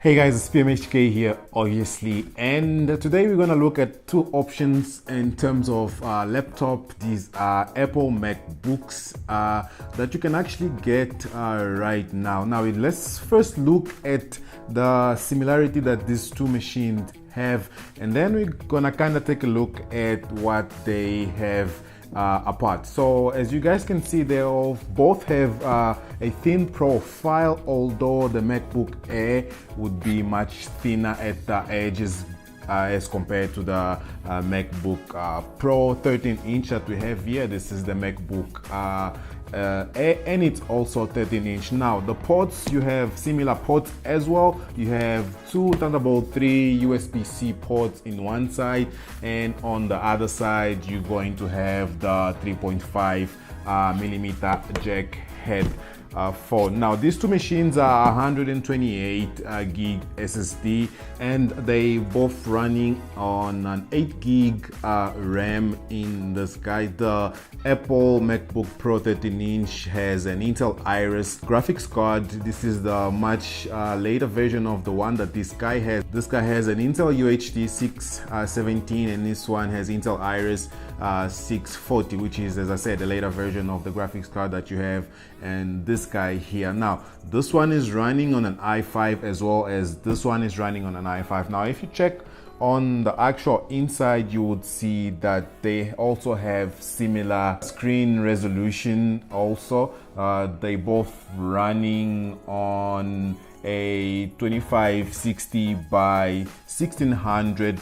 Hey guys, it's PMHK here, obviously, and today we're going to look at two options in terms of laptop. These are Apple MacBooks that you can actually get right now. Now, let's first look at the similarity that these two machines have, and then we're going to kind of take a look at what they have apart. So as you guys can see, they both have a thin profile, although the MacBook Air would be much thinner at the edges as compared to the MacBook Pro 13-inch that we have here. This is the MacBook Air, and it's also 13-inch. Now the ports, you have similar ports as well. You have two Thunderbolt 3 USB-C ports in one side, and on the other side you're going to have the 3.5 millimeter jack head for. Now these two machines are 128 gig SSD, and they both running on an 8 gig RAM in this guy. The Apple MacBook Pro 13-inch has an Intel Iris graphics card. This is the much later version of the one that this guy has. This guy has an Intel UHD 617, and this one has Intel Iris 640, which is, as I said, the later version of the graphics card that you have, and this guy here. Now this one is running on an i5 as well as this one is running on an i5. Now if you check on the actual inside, you would see that they also have similar screen resolution also. They both running on a 2560 by 1600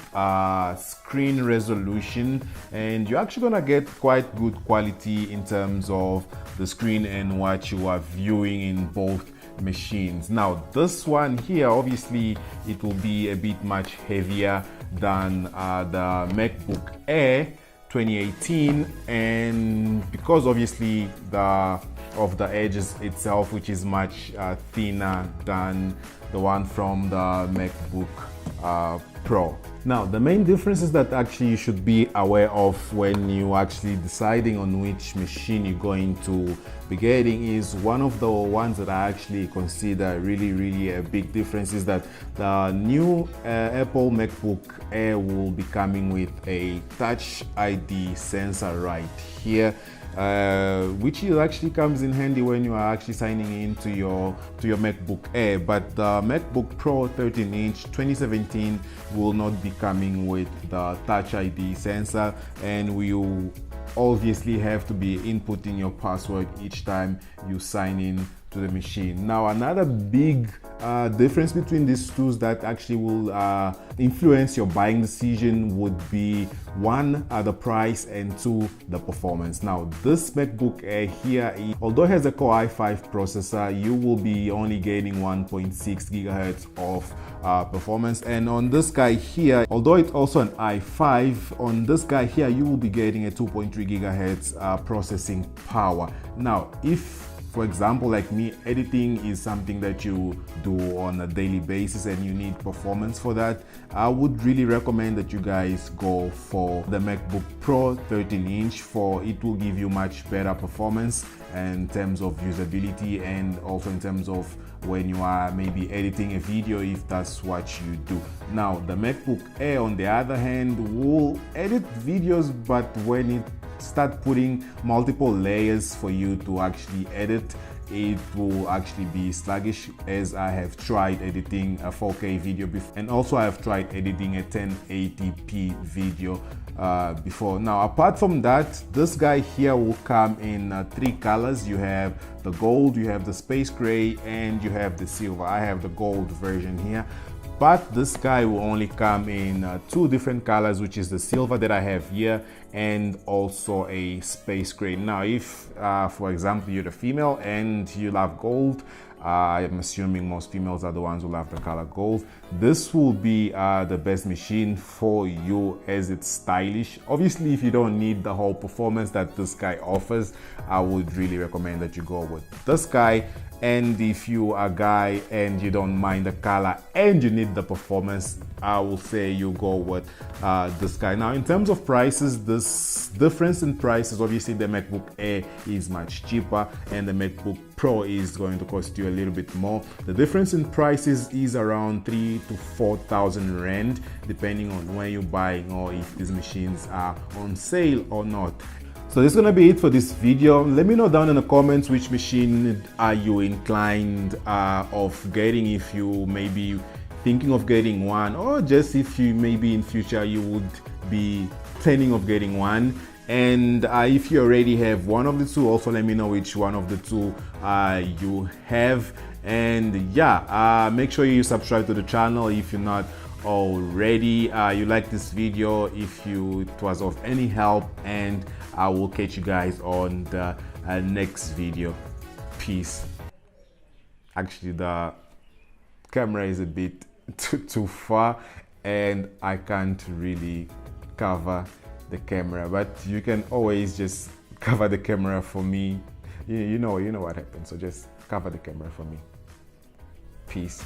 screen resolution, and you're actually gonna get quite good quality in terms of the screen and what you are viewing in both machines. Now this one here, obviously it will be a bit much heavier than the MacBook Air 2018, and because obviously of the edges itself, which is much thinner than the one from the MacBook Pro. Now the main differences that actually you should be aware of when you actually deciding on which machine you're going to be getting is, one of the ones that I actually consider really a big difference is that the new Apple MacBook Air will be coming with a Touch ID sensor right here, which actually comes in handy when you are actually signing into your MacBook Air. But the MacBook Pro 13-inch 2017 will not be coming with the Touch ID sensor, and will obviously have to be inputting your password each time you sign in to the machine. Now another big difference between these two that actually will influence your buying decision would be, one, the price, and two, the performance. Now this MacBook Air here, although it has a Core i5 processor, you will be only gaining 1.6 gigahertz of performance, and on this guy here, although it's also an i5, on this guy here you will be getting a 2.3 gigahertz processing power. Now if, for example, like me, editing is something that you do on a daily basis and you need performance for that, I would really recommend that you guys go for the MacBook Pro 13-inch, for it will give you much better performance in terms of usability, and also in terms of when you are maybe editing a video, if that's what you do. Now the MacBook Air, on the other hand, will edit videos, but when it start putting multiple layers for you to actually edit, it will actually be sluggish, as I have tried editing a 4K video before, and also I have tried editing a 1080p video before. Now apart from that, this guy here will come in three colors. You have the gold, you have the space gray, and you have the silver. I have the gold version here, but this guy will only come in two different colors, which is the silver that I have here and also a space gray. Now if for example you're the female and you love gold, I'm assuming most females are the ones who love the color gold, this will be the best machine for you, as it's stylish. Obviously if you don't need the whole performance that this guy offers, I would really recommend that you go with this guy. And if you are a guy and you don't mind the color and you need the performance, I will say you go with this guy. Now in terms of prices, this difference in prices, obviously the MacBook Air is much cheaper and the MacBook Pro is going to cost you a little bit more. The difference in prices is around 3,000 to 4,000 rand, depending on where you're buying or if these machines are on sale or not. So this is gonna be it for this video. Let me know down in the comments which machine are you inclined of getting, if you may be thinking of getting one, or just if you maybe in future you would be planning of getting one. And if you already have one of the two, also let me know which one of the two you have. And yeah, make sure you subscribe to the channel if you're not already. You like this video, if it was of any help, and I will catch you guys on the next video. Peace. Actually, the camera is a bit too far and I can't really cover the camera, but you can always just cover the camera for me. You know what happens, so just cover the camera for me. Peace.